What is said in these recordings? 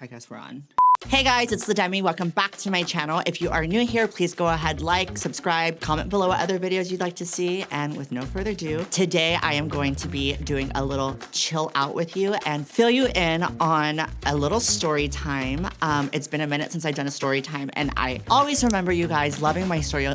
I guess we're on. Hey guys, it's Demi. Welcome back to my channel. If you are new here, please go ahead, like, subscribe, comment below what other videos you'd like to see. And with no further ado, today I am going to be doing a little chill out with you and fill you in on a little story time. It's been a minute since I've done a story time, and I always remember you guys loving my story.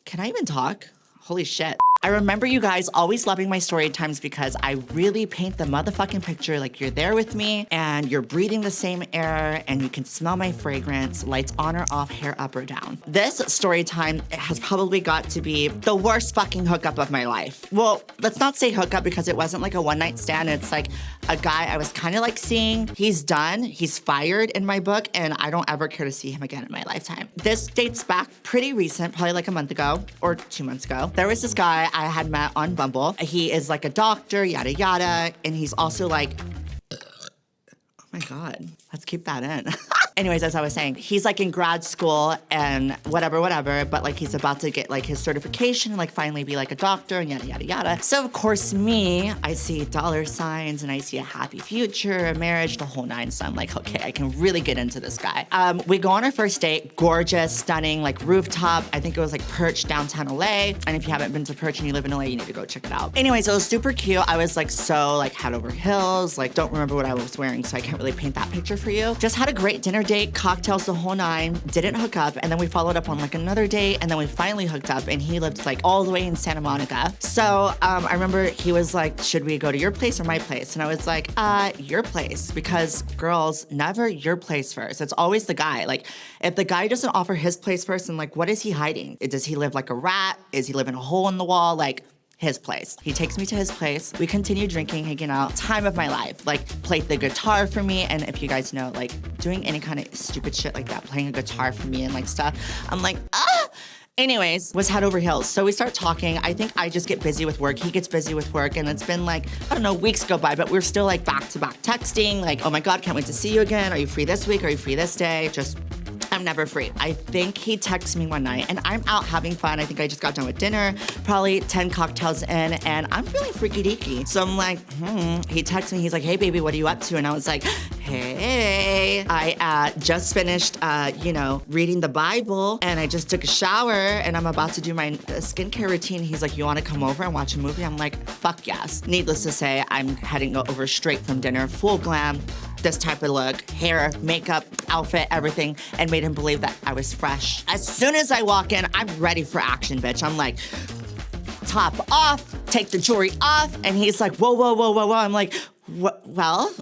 Can I even talk? Holy shit. I remember you guys always loving my story times because I really paint the motherfucking picture like you're there with me and you're breathing the same air and you can smell my fragrance, lights on or off, hair up or down. This story time has probably got to be the worst fucking hookup of my life. Well, let's not say hookup because it wasn't like a one night stand. It's like a guy I was kind of like seeing. He's done, he's fired in my book, and I don't ever care to see him again in my lifetime. This dates back pretty recent, probably like a month ago or 2 months ago. There was this guy I had met on Bumble. He is like a doctor, yada yada, and he's also like, oh my God, let's keep that in. Anyways, as I was saying, he's like in grad school and whatever, but like he's about to get like his certification and like finally be like a doctor and yada, yada, yada. So of course me, I see dollar signs and I see a happy future, a marriage, the whole nine. So I'm like, okay, I can really get into this guy. We go on our first date, gorgeous, stunning, like rooftop. I think it was like Perch, downtown LA. And if you haven't been to Perch and you live in LA, you need to go check it out. Anyways, it was super cute. I was like so like head over heels, like don't remember what I was wearing, so I can't really paint that picture for you. Just had a great dinner date, cocktails, the whole nine, didn't hook up, and then we followed up on like another date, and then we finally hooked up, and he lived like all the way in Santa Monica. So I remember he was like, should we go to your place or my place? And I was like, your place, because girls, never your place first. It's always the guy. Like if the guy doesn't offer his place first, then like what is he hiding? Does he live like a rat? Is he live in a hole in the wall? Like, his place. He takes me to his place. We continue drinking, hanging out. Time of my life. Like, played the guitar for me. And if you guys know, like, doing any kind of stupid shit like that, playing a guitar for me and like stuff, I'm like, ah! Anyways, was head over heels. So we start talking. I think I just get busy with work. He gets busy with work. And it's been like, I don't know, weeks go by, but we're still like back to back texting. Like, oh my God, can't wait to see you again. Are you free this week? Are you free this day? Just, I'm never free. I think he texts me one night and I'm out having fun. I think I just got done with dinner, probably 10 cocktails in, and I'm feeling freaky deaky. So I'm like, He texts me, he's like, hey baby, what are you up to? And I was like, hey, I just finished, reading the Bible, and I just took a shower and I'm about to do my skincare routine. He's like, you wanna come over and watch a movie? I'm like, fuck yes. Needless to say, I'm heading over straight from dinner, full glam, this type of look, hair, makeup, outfit, everything, and made him believe that I was fresh. As soon as I walk in, I'm ready for action, bitch. I'm like, top off, take the jewelry off, and he's like, whoa, whoa, whoa, whoa, whoa. I'm like, well,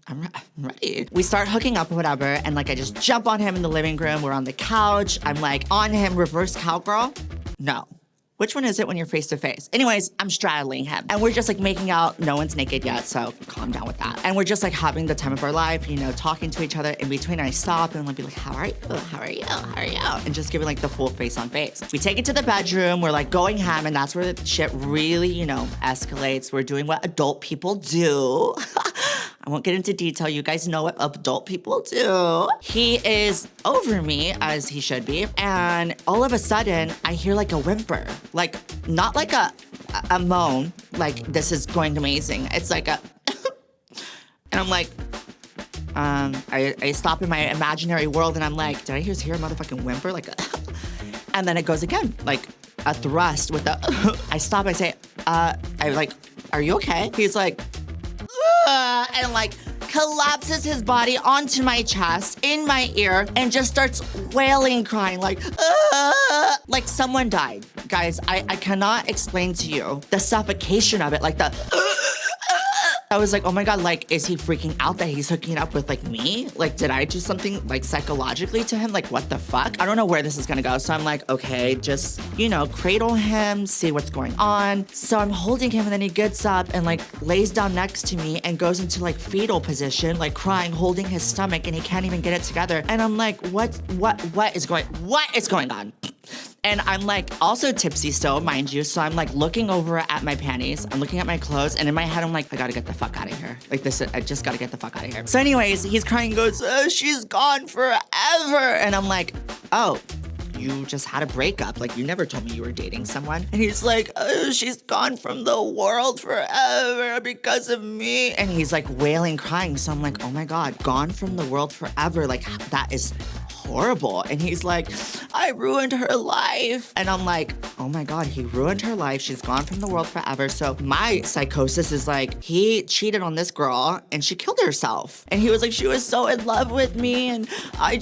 I'm ready. We start hooking up or whatever, and like I just jump on him in the living room. We're on the couch. I'm like on him, reverse cowgirl. No. Which one is it when you're face to face? Anyways, I'm straddling him and we're just like making out. No one's naked yet, so calm down with that. And we're just like having the time of our life, talking to each other. In between, I stop and I'll be like, how are you? How are you? How are you? And just giving like the full face on face. We take it to the bedroom. We're like going ham, and that's where the shit really, escalates. We're doing what adult people do. I won't get into detail. You guys know what adult people do. He is over me, as he should be, and all of a sudden, I hear like a whimper. Like, not like a moan, like this is going amazing. It's like a, and I'm like, I stop in my imaginary world and I'm like, did I just hear a motherfucking whimper? Like, and then it goes again, like a thrust with the, I stop, I say, are you okay? He's like, and like collapses his body onto my chest, in my ear, and just starts wailing, crying, like someone died. Guys, I cannot explain to you the suffocation of it, like the I was like, oh my God, like, is he freaking out that he's hooking up with like me? Like, did I do something like psychologically to him? Like, what the fuck? I don't know where this is gonna go. So I'm like, okay, just, cradle him, see what's going on. So I'm holding him and then he gets up and like lays down next to me and goes into like fetal position, like crying, holding his stomach, and he can't even get it together. And I'm like, what is going on? And I'm like also tipsy still, mind you. So I'm like looking over at my panties. I'm looking at my clothes. And in my head, I'm like, I gotta get the fuck out of here. Like this, I just gotta get the fuck out of here. So anyways, he's crying, goes, she's gone forever. And I'm like, oh, you just had a breakup. Like, you never told me you were dating someone. And he's like, oh, she's gone from the world forever because of me. And he's like wailing, crying. So I'm like, oh my God, gone from the world forever. Like, that is horrible. And he's like, I ruined her life. And I'm like, oh my God, he ruined her life. She's gone from the world forever. So my psychosis is like, he cheated on this girl and she killed herself. And he was like, she was so in love with me and I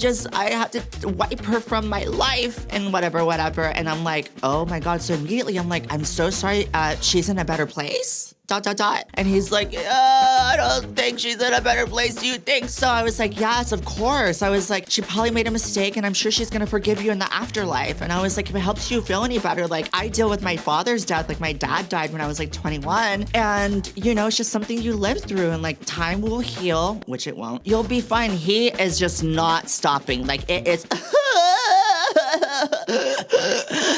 had to wipe her from my life and whatever. And I'm like, oh my God. So immediately I'm like, I'm so sorry. She's in a better place. ... And he's like, I don't think she's in a better place. Do you think so? I was like, yes, of course. I was like, she probably made a mistake and I'm sure she's gonna forgive you in the afterlife. And I was like, if it helps you feel any better, like I deal with my father's death. Like my dad died when I was like 21. And you know, it's just something you live through and like time will heal, which it won't. You'll be fine. He is just not stopping. Like it is.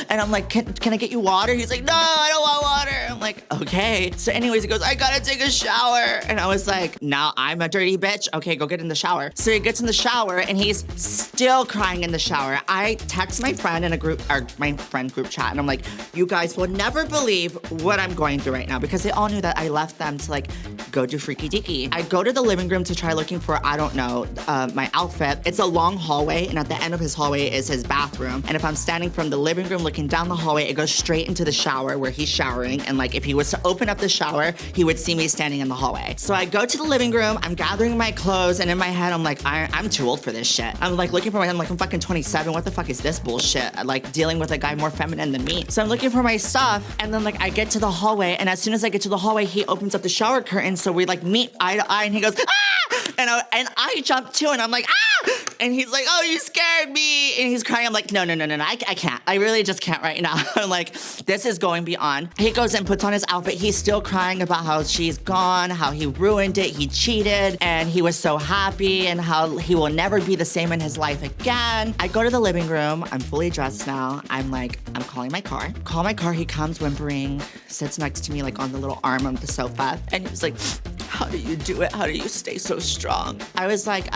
And I'm like, can I get you water? He's like, no, I don't want water. I'm like, okay. So anyways, he goes, I gotta take a shower. And I was like, now I'm a dirty bitch. Okay, go get in the shower. So he gets in the shower and he's still crying in the shower. I text my friend in my friend group chat and I'm like, you guys will never believe what I'm going through right now, because they all knew that I left them to like go do freaky deaky. I go to the living room to try looking for, I don't know, my outfit. It's a long hallway and at the end of his hallway is his bathroom. And if I'm standing from the living room looking down the hallway, it goes straight into the shower where he's showering. And like if he was to open up the shower, he would see me standing in the hallway. So I go to the living room, I'm gathering my clothes, and in my head, I'm like, I'm too old for this shit. I'm like looking for I'm like, I'm fucking 27. What the fuck is this bullshit? Like dealing with a guy more feminine than me. So I'm looking for my stuff, and then like I get to the hallway, and as soon as I get to the hallway, he opens up the shower curtain, so we like meet eye to eye, and he goes, ah! And I jump too, and I'm like, ah! And he's like, oh, you scared me. And he's crying. I'm like, no, I can't. I really just can't right now. I'm like, this is going beyond. He goes and puts on his outfit. He's still crying about how she's gone, how he ruined it, he cheated, and he was so happy, and how he will never be the same in his life again. I go to the living room. I'm fully dressed now. I'm like, I'm calling my car. Call my car. He comes whimpering, sits next to me like on the little arm of the sofa. And he was like, how do you do it? How do you stay so strong? I was like,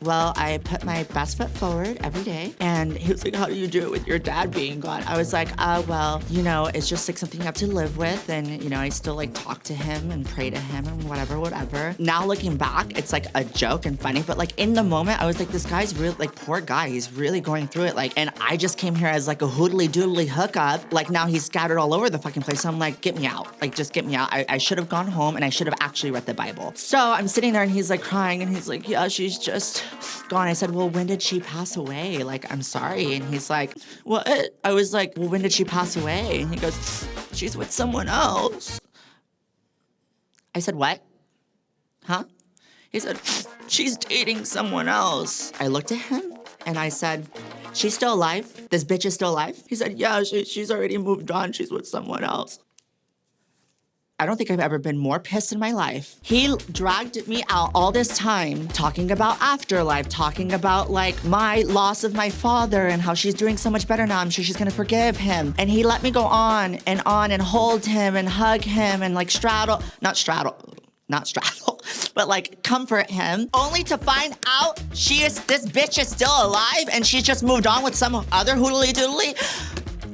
well, I put my best foot forward every day. And he was like, how do you do it with your dad being gone? I was like, well, you know, it's just like something you have to live with. And, you know, I still like talk to him and pray to him and whatever. Now looking back, it's like a joke and funny. But like in the moment, I was like, this guy's really, like, poor guy. He's really going through it. Like, and I just came here as like a hoodly doodly hookup. Like now he's scattered all over the fucking place. So I'm like, get me out. Like, just get me out. I should have gone home and I should have actually read the Bible. So I'm sitting there and he's like crying and he's like, yeah, she's just gone. I said, well, when did she pass away? Like, I'm sorry. And he's like, what? I was like, well, when did she pass away? And he goes, she's with someone else. I said, what? Huh? He said, she's dating someone else. I looked at him and I said, she's still alive? This bitch is still alive? He said, yeah, she's already moved on. She's with someone else. I don't think I've ever been more pissed in my life. He dragged me out all this time talking about afterlife, talking about like my loss of my father and how she's doing so much better now. I'm sure she's gonna forgive him. And he let me go on and hold him and hug him and like not straddle, but like comfort him, only to find out this bitch is still alive and she's just moved on with some other hoodly doodly.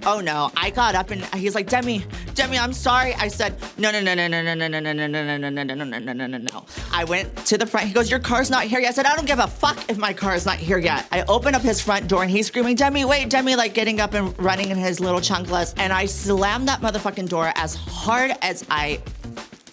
Oh no, I got up and he's like, Demi, I'm sorry. I said, no. I went to the front. He goes, your car's not here yet. I said, I don't give a fuck if my car is not here yet. I open up his front door and he's screaming, Demi, wait, Demi, like getting up and running in his little chunkless. And I slammed that motherfucking door as hard as I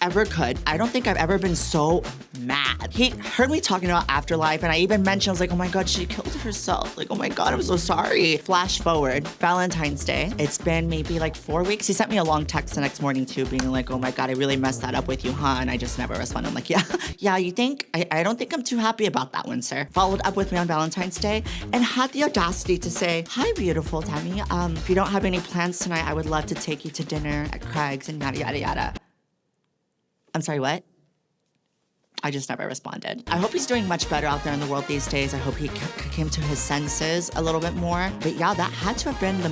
ever could. I don't think I've ever been so mad. He heard me talking about afterlife and I even mentioned, I was like, oh my God, she killed herself. Like, oh my God, I'm so sorry. Flash forward, Valentine's Day. It's been maybe like 4 weeks. He sent me a long text the next morning too, being like, oh my God, I really messed that up with you, huh? And I just never responded. I'm like, yeah, you think? I don't think I'm too happy about that one, sir. Followed up with me on Valentine's Day and had the audacity to say, hi, beautiful Demi. If you don't have any plans tonight, I would love to take you to dinner at Craig's and yada, yada, yada. I'm sorry, what? I just never responded. I hope he's doing much better out there in the world these days. I hope he came to his senses a little bit more. But yeah, that had to have been the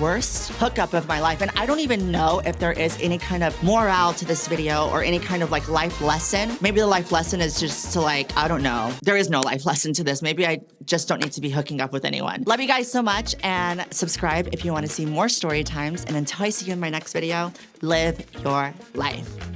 worst hookup of my life. And I don't even know if there is any kind of morale to this video or any kind of like life lesson. Maybe the life lesson is just to like, I don't know. There is no life lesson to this. Maybe I just don't need to be hooking up with anyone. Love you guys so much, and subscribe if you want to see more story times. And until I see you in my next video, live your life.